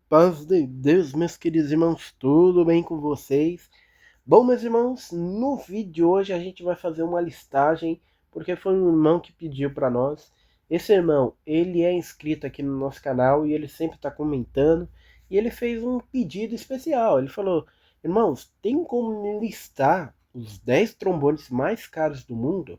Paz de Deus, meus queridos irmãos, tudo bem com vocês? Bom, meus irmãos, no vídeo de hoje a gente vai fazer uma listagem, porque foi um irmão que pediu para nós. Esse irmão, ele é inscrito aqui no nosso canal e ele sempre está comentando, e ele fez um pedido especial. Ele falou: irmãos, tem como me listar os 10 trombones mais caros do mundo?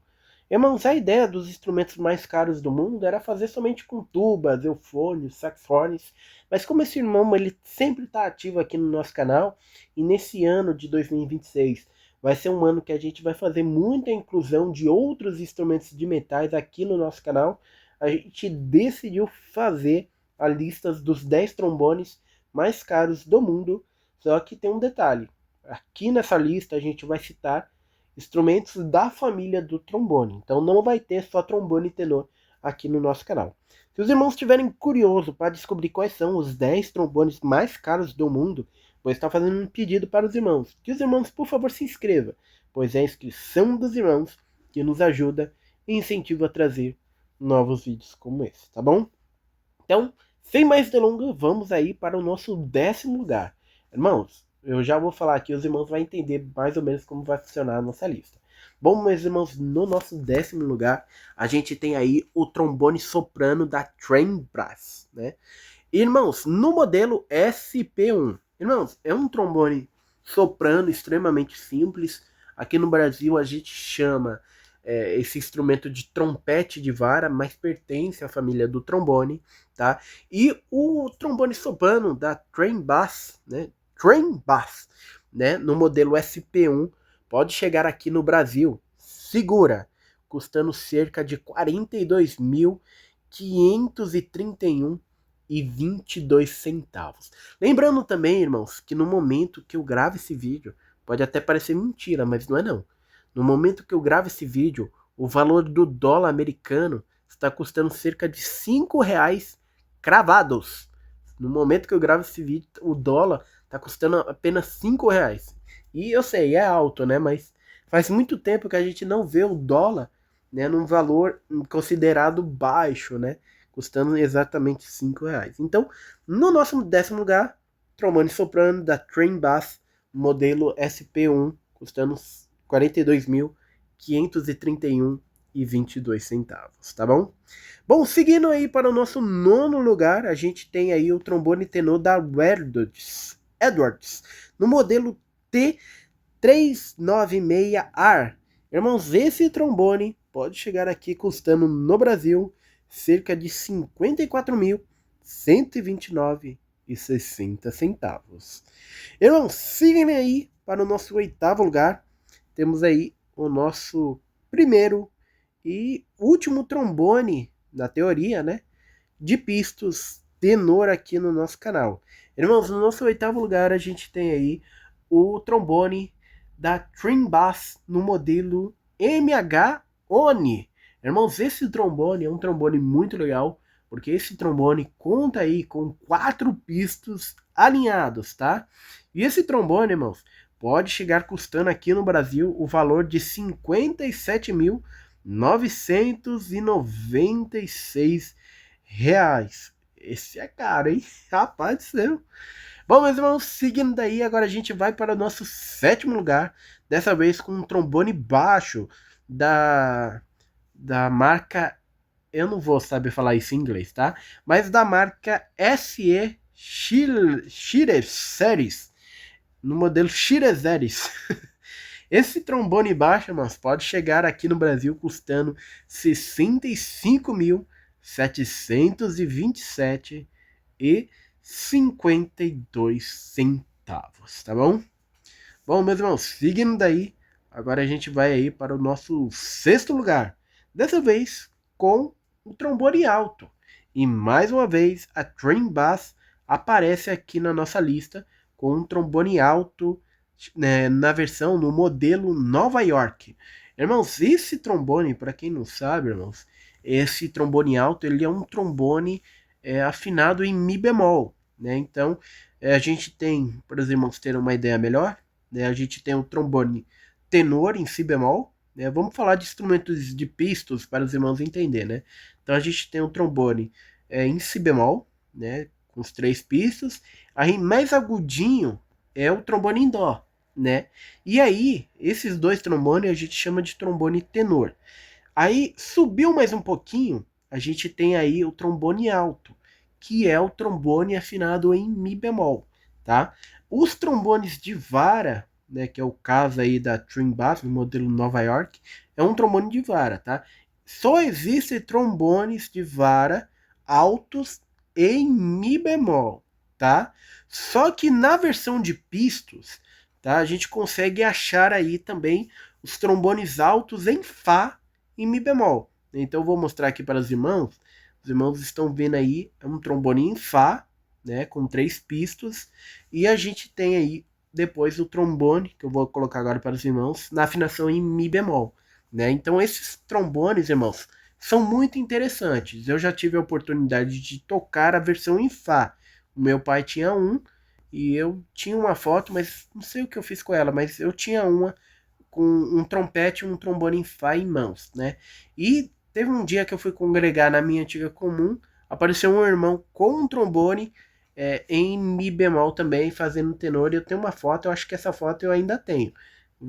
Irmãos, a ideia dos instrumentos mais caros do mundo era fazer somente com tubas, eufones, saxofones, mas como esse irmão ele sempre está ativo aqui no nosso canal, e nesse ano de 2026 vai ser um ano que a gente vai fazer muita inclusão de outros instrumentos de metais aqui no nosso canal, a gente decidiu fazer a lista dos 10 trombones mais caros do mundo, só que tem um detalhe, aqui nessa lista a gente vai citar instrumentos da família do trombone. Então não vai ter só trombone e tenor aqui no nosso canal. Se os irmãos estiverem curiosos para descobrir quais são os 10 trombones mais caros do mundo, vou estar fazendo um pedido para os irmãos. Que os irmãos, por favor, se inscrevam, pois é a inscrição dos irmãos que nos ajuda e incentiva a trazer novos vídeos como esse, tá bom? Então, sem mais delongas, vamos aí para o nosso 10º lugar. Irmãos, eu já vou falar aqui, os irmãos vão entender mais ou menos como vai funcionar a nossa lista. Bom, meus irmãos, no nosso 10º lugar, a gente tem aí o trombone soprano da Train Brass, né? Irmãos, no modelo SP1. Irmãos, é um trombone soprano extremamente simples. Aqui no Brasil a gente chama esse instrumento de trompete de vara, mas pertence à família do trombone, tá? E o trombone soprano da Train Bass, né? Train Bass, né? No modelo SP1, pode chegar aqui no Brasil, segura, custando cerca de 42.531 e 22 centavos. Lembrando também, irmãos, que no momento que eu gravo esse vídeo, pode até parecer mentira, mas não é não. No momento que eu gravo esse vídeo, o valor do dólar americano está custando cerca de R$ 5 cravados. No momento que eu gravo esse vídeo, o dólar está custando apenas R$ 5. E eu sei, é alto, né? Mas faz muito tempo que a gente não vê o dólar, né, num valor considerado baixo, né? Custando exatamente R$ 5. Então, no nosso 10º lugar, trombone soprano da Train Bass, modelo SP1, custando 42.531 e 22 centavos, tá bom? Bom, seguindo aí para o nosso 9º lugar, a gente tem aí o trombone tenor da Edwards, no modelo T396R. Irmãos, esse trombone pode chegar aqui custando no Brasil cerca de 54.129 e 60 centavos. Irmãos, sigam aí para o nosso 8º lugar. Temos aí o nosso primeiro e último trombone, na teoria, né? De pistos tenor aqui no nosso canal. Irmãos, no nosso 8º lugar a gente tem aí o trombone da Train Bass no modelo MH Oni. Irmãos, esse trombone é um trombone muito legal, porque esse trombone conta aí com 4 pistos alinhados, tá? E esse trombone, irmãos, pode chegar custando aqui no Brasil o valor de R$ 57.996. Esse é caro, hein? Rapaz do céu. Bom, meus irmãos, seguindo daí, agora a gente vai para o nosso 7º lugar, dessa vez com um trombone baixo da marca, eu não vou saber falar isso em inglês, tá? Mas da marca SE Shire Series, no modelo Shire Series. Esse trombone baixo, mas pode chegar aqui no Brasil custando R$ 65.727,52, tá bom? Bom, meus irmãos, seguindo daí, agora a gente vai aí para o nosso 6º lugar. Dessa vez com o trombone alto. E mais uma vez a Train Bass aparece aqui na nossa lista com um trombone alto, né, na versão, no modelo Nova York. Irmãos, esse trombone, para quem não sabe, irmãos, esse trombone alto, ele é um trombone afinado em Mi bemol, né? Então, a gente tem, para os irmãos terem uma ideia melhor, né, a gente tem o trombone tenor em Si bemol, né? Vamos falar de instrumentos de pistos para os irmãos entenderem, né? Então, a gente tem o trombone em Si bemol, né, com os 3 pistos. Aí mais agudinho é o trombone em dó, né? E aí, esses 2 trombones a gente chama de trombone tenor. Aí subiu mais um pouquinho, a gente tem aí o trombone alto, que é o trombone afinado em mi bemol, tá? Os trombones de vara, né, que é o caso aí da Twin Bass, no modelo Nova York, é um trombone de vara, tá? Só existem trombones de vara altos em mi bemol, tá? Só que na versão de pistos, tá, a gente consegue achar aí também os trombones altos em fá em mi bemol. Então eu vou mostrar aqui para os irmãos. Os irmãos estão vendo aí, é um trombone em fá, né, com 3 pistos, e a gente tem aí depois o trombone, que eu vou colocar agora para os irmãos, na afinação em mi bemol, né? Então esses trombones, irmãos, são muito interessantes. Eu já tive a oportunidade de tocar a versão em fá. O meu pai tinha um e eu tinha uma foto, mas não sei o que eu fiz com ela, mas eu tinha uma com um trompete e um trombone em fá em mãos, né? E teve um dia que eu fui congregar na minha antiga comum, apareceu um irmão com um trombone em mi bemol também, fazendo tenor, e eu tenho uma foto, eu acho que essa foto eu ainda tenho.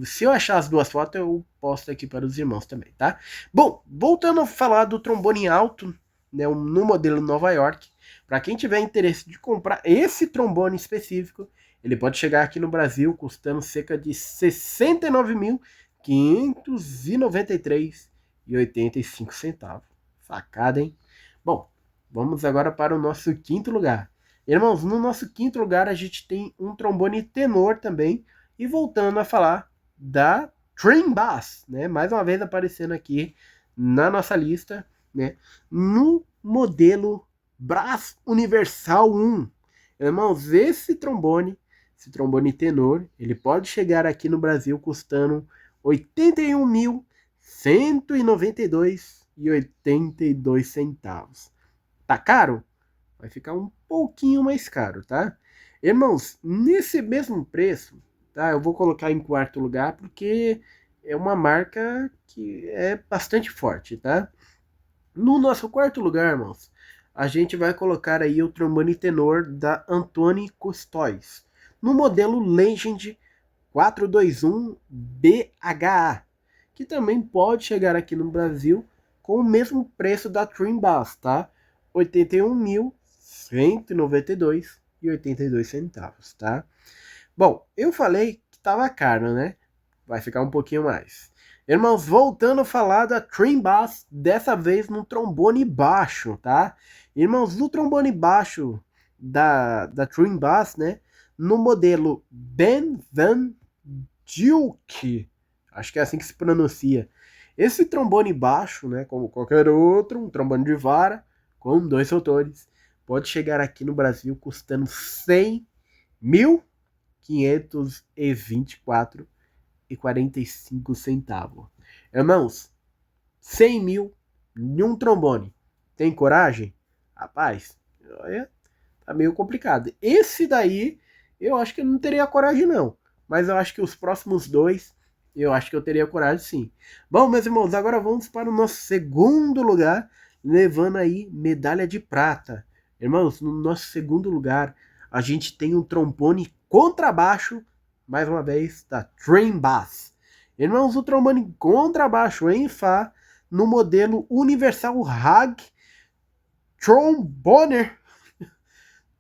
Se eu achar as 2 fotos, eu posto aqui para os irmãos também, tá? Bom, voltando a falar do trombone alto, né, no modelo Nova York, para quem tiver interesse de comprar esse trombone específico, ele pode chegar aqui no Brasil custando cerca de R$ 69.593,85. Facada, hein? Bom, vamos agora para o nosso quinto lugar. Irmãos, no nosso quinto lugar a gente tem um trombone tenor também. E voltando a falar da Twin Bass, né? Mais uma vez aparecendo aqui na nossa lista, né? No modelo Brass Universal 1. Irmãos, esse trombone tenor, ele pode chegar aqui no Brasil custando R$ 81.192,82. Tá caro? Vai ficar um pouquinho mais caro, tá? Irmãos, nesse mesmo preço, tá? Eu vou colocar em quarto lugar porque é uma marca que é bastante forte, tá? No nosso quarto lugar, irmãos, a gente vai colocar aí o trombone tenor da Antoni Custóis, no modelo Legend 421 BHA, que também pode chegar aqui no Brasil com o mesmo preço da Twin Bass, tá? R$ 81.192,82, tá? Bom, eu falei que tava caro, né? Vai ficar um pouquinho mais. Irmãos, voltando a falar da Twin Bass, dessa vez no trombone baixo, tá? Irmãos, no trombone baixo da Twin Bass, né? No modelo Ben Van Duke, acho que é assim que se pronuncia. Esse trombone baixo, né? Como qualquer outro, um trombone de vara, com 2 rotores, pode chegar aqui no Brasil custando R$ 100.524,45. Irmãos, 100 mil em um trombone. Tem coragem? Rapaz, tá meio complicado. Esse daí, eu acho que eu não teria coragem não. Mas eu acho que os próximos 2, eu acho que eu teria coragem sim. Bom, meus irmãos, agora vamos para o nosso segundo lugar, levando aí medalha de prata. Irmãos, no nosso segundo lugar, a gente tem um trombone contrabaixo, mais uma vez, da Twin Bass. Irmãos, o trombone contrabaixo em Fá, no modelo Universal Hag Tromboner.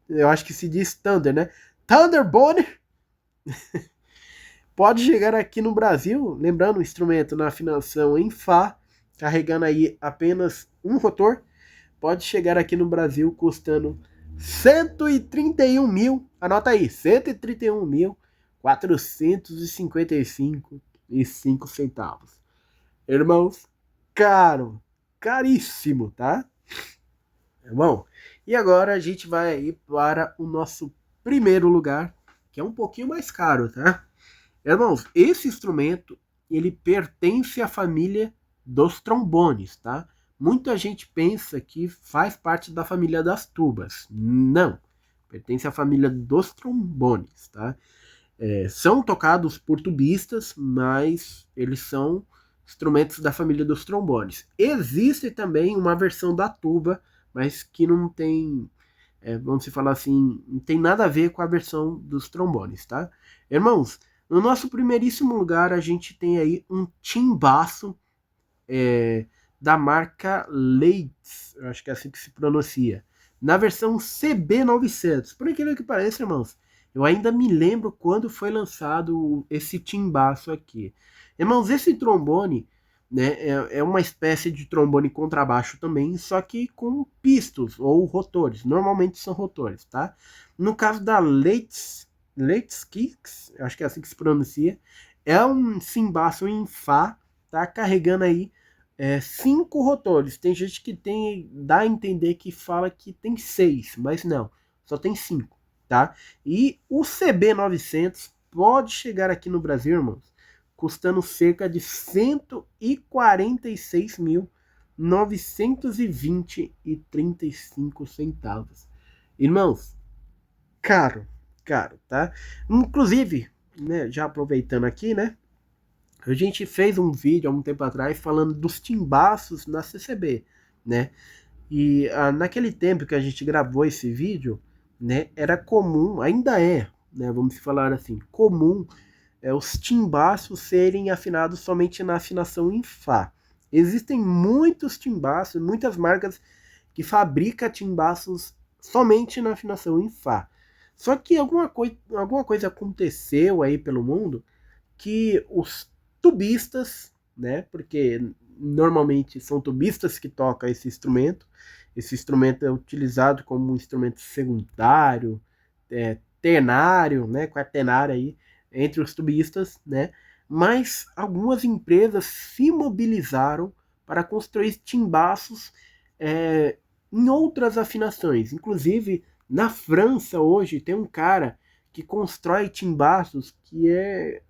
Eu acho que se diz Thunder, né? Thunderboner. Pode chegar aqui no Brasil, lembrando o instrumento na afinação em Fá, carregando aí apenas um rotor, pode chegar aqui no Brasil custando 131 mil, anota aí, 131.455,05. Irmãos, caro, caríssimo, tá? Bom, e agora a gente vai aí para o nosso primeiro lugar, que é um pouquinho mais caro, tá? Irmãos, esse instrumento, ele pertence à família dos trombones, tá? Muita gente pensa que faz parte da família das tubas. Não, pertence à família dos trombones, tá? São tocados por tubistas, mas eles são instrumentos da família dos trombones. Existe também uma versão da tuba, mas que não tem vamos se falar assim, não tem nada a ver com a versão dos trombones, tá? Irmãos, no nosso primeiríssimo lugar a gente tem aí um timbaço da marca Leitz, eu acho que é assim que se pronuncia, na versão CB900. Por incrível que pareça, irmãos, eu ainda me lembro quando foi lançado esse timbaço aqui. Irmãos, esse trombone, né, é uma espécie de trombone contrabaixo também, só que com pistos ou rotores. Normalmente são rotores, tá? No caso da Leitz Kicks, acho que é assim que se pronuncia, é um cimbaço em Fá, tá carregando aí 5 rotores. Tem gente que dá a entender que fala que tem 6, mas não, só tem 5, tá? E o CB900 pode chegar aqui no Brasil, irmãos, custando cerca de 146.920,35 centavos. Irmãos, caro, caro, tá? Inclusive, né, já aproveitando aqui, né? A gente fez um vídeo há um tempo atrás falando dos timbaços na CCB, né? E naquele tempo que a gente gravou esse vídeo, né, era comum, ainda é, né, vamos falar assim, comum os timbaços serem afinados somente na afinação em Fá. Existem muitos timbaços, muitas marcas que fabricam timbaços somente na afinação em Fá. Só que alguma coisa aconteceu aí pelo mundo que os tubistas, né, porque normalmente são tubistas que tocam esse instrumento. Esse instrumento é utilizado como um instrumento secundário, ternário, né, quaternário aí, entre os tubistas, né? Mas algumas empresas se mobilizaram para construir timbaços em outras afinações. Inclusive, na França hoje tem um cara que constrói timbaços que é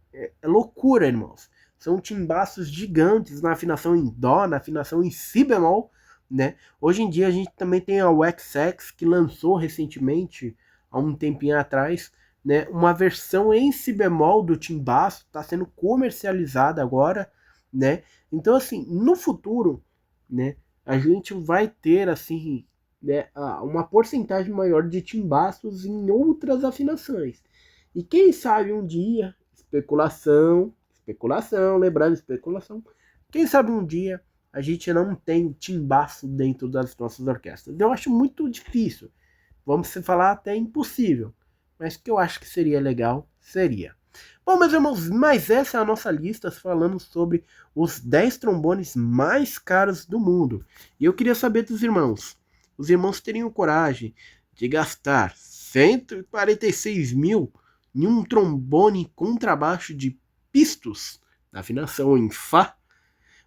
loucura, irmãos. São timbaços gigantes na afinação em Dó, na afinação em Si bemol, né? Hoje em dia a gente também tem a XX que lançou recentemente, há um tempinho atrás, né, uma versão em Si bemol do timbaço, está sendo comercializada agora, né? Então assim, no futuro, né, a gente vai ter assim, né, uma porcentagem maior de timbaços em outras afinações. E quem sabe um dia, especulação, lembrando, especulação, quem sabe um dia a gente não tem timbaço dentro das nossas orquestras. Eu acho muito difícil, vamos se falar até impossível, mas que eu acho que seria legal, seria. Bom, meus irmãos, mas essa é a nossa lista falando sobre os 10 trombones mais caros do mundo. E eu queria saber dos irmãos, os irmãos teriam coragem de gastar 146 mil em um trombone contrabaixo de pistos, na afinação em Fá?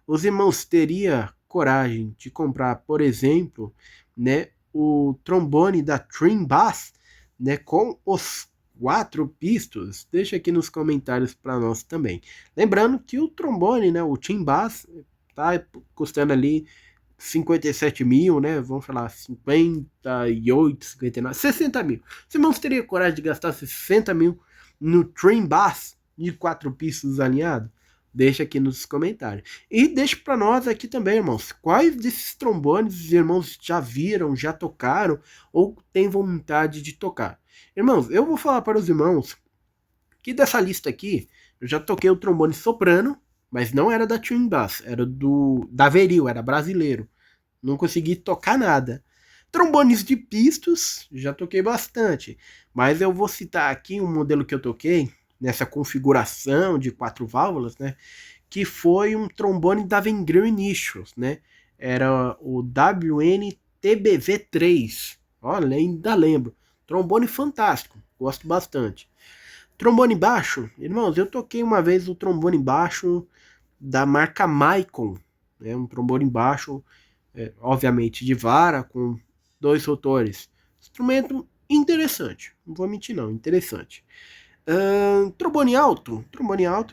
Os irmãos teriam coragem de comprar, por exemplo, né, o trombone da Trim Bass, né, com os 4 pistos? Deixa aqui nos comentários para nós também. Lembrando que o trombone, né, o Trim Bass, tá custando ali 57 mil, né? Vamos falar 58, 59, 60 mil. Os irmãos teriam coragem de gastar 60 mil no Trim Bass de 4 pistos alinhado? Deixa aqui nos comentários. E deixa para nós aqui também, irmãos. Quais desses trombones os irmãos já viram, já tocaram ou têm vontade de tocar? Irmãos, eu vou falar para os irmãos que dessa lista aqui, eu já toquei o trombone soprano, mas não era da Twin Bass, era da Veril, era brasileiro. Não consegui tocar nada. Trombones de pistos, já toquei bastante. Mas eu vou citar aqui um modelo que eu toquei, nessa configuração de 4 válvulas, né? Que foi um trombone da Vengrill Initials, né? Era o WN-TBV3. Olha, ainda lembro. Trombone fantástico, gosto bastante. Trombone baixo, irmãos, eu toquei uma vez o trombone baixo da marca Maicon, né? Um trombone baixo, obviamente de vara, com 2 rotores. Instrumento interessante, não vou mentir não, interessante. Trombone alto,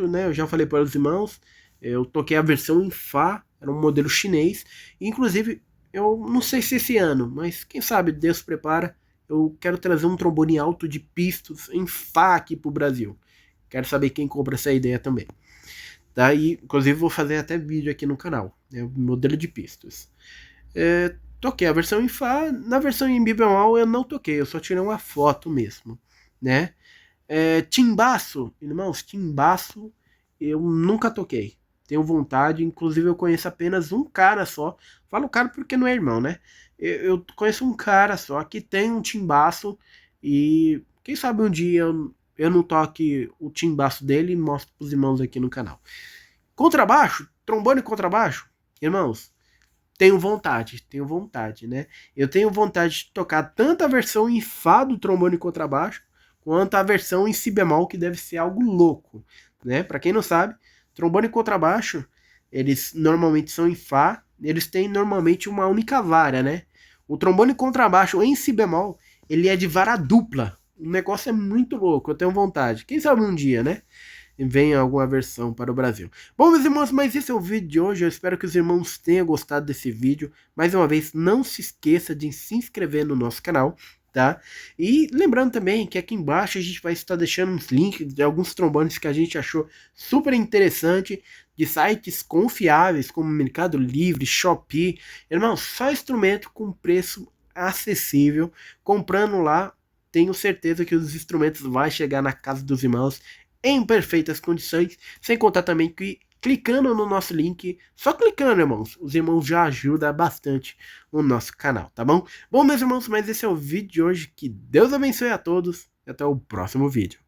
né? Eu já falei para os irmãos, eu toquei a versão em Fá, era um modelo chinês. Inclusive, eu não sei se esse ano, mas quem sabe Deus prepara, eu quero trazer um trombone alto de pistos em Fá aqui pro Brasil. Quero saber quem compra essa ideia também. Tá? E, inclusive vou fazer até vídeo aqui no canal, né? O modelo de pistos. toquei a versão em Fá, na versão em Mi bemol eu não toquei, eu só tirei uma foto mesmo, né? Timbaço, irmãos, timbaço eu nunca toquei. Tenho vontade, inclusive eu conheço apenas um cara só. Falo cara porque não é irmão, né? Eu conheço um cara só que tem um timbaço e quem sabe um dia eu não toque o timbaço dele e mostro pros irmãos aqui no canal. Contrabaixo, trombone e contrabaixo, irmãos, tenho vontade, né? Eu tenho vontade de tocar tanto a versão em Fá do trombone e contrabaixo, quanto a versão em Si bemol, que deve ser algo louco, né? Para quem não sabe, trombone e contrabaixo, eles normalmente são em Fá, eles têm normalmente uma única vara, né? O trombone e contrabaixo em Si bemol, ele é de vara dupla. O negócio é muito louco, eu tenho vontade. Quem sabe um dia, né? Venha alguma versão para o Brasil. Bom, meus irmãos, mas esse é o vídeo de hoje. Eu espero que os irmãos tenham gostado desse vídeo. Mais uma vez, não se esqueça de se inscrever no nosso canal, tá? E lembrando também que aqui embaixo a gente vai estar deixando uns links de alguns trombones que a gente achou super interessante, de sites confiáveis como Mercado Livre, Shopee. Irmãos, só instrumento com preço acessível. Comprando lá, tenho certeza que os instrumentos vão chegar na casa dos irmãos em perfeitas condições, sem contar também que clicando no nosso link, só clicando, irmãos, os irmãos já ajudam bastante o nosso canal, tá bom? Bom, meus irmãos, mas esse é o vídeo de hoje, que Deus abençoe a todos e até o próximo vídeo.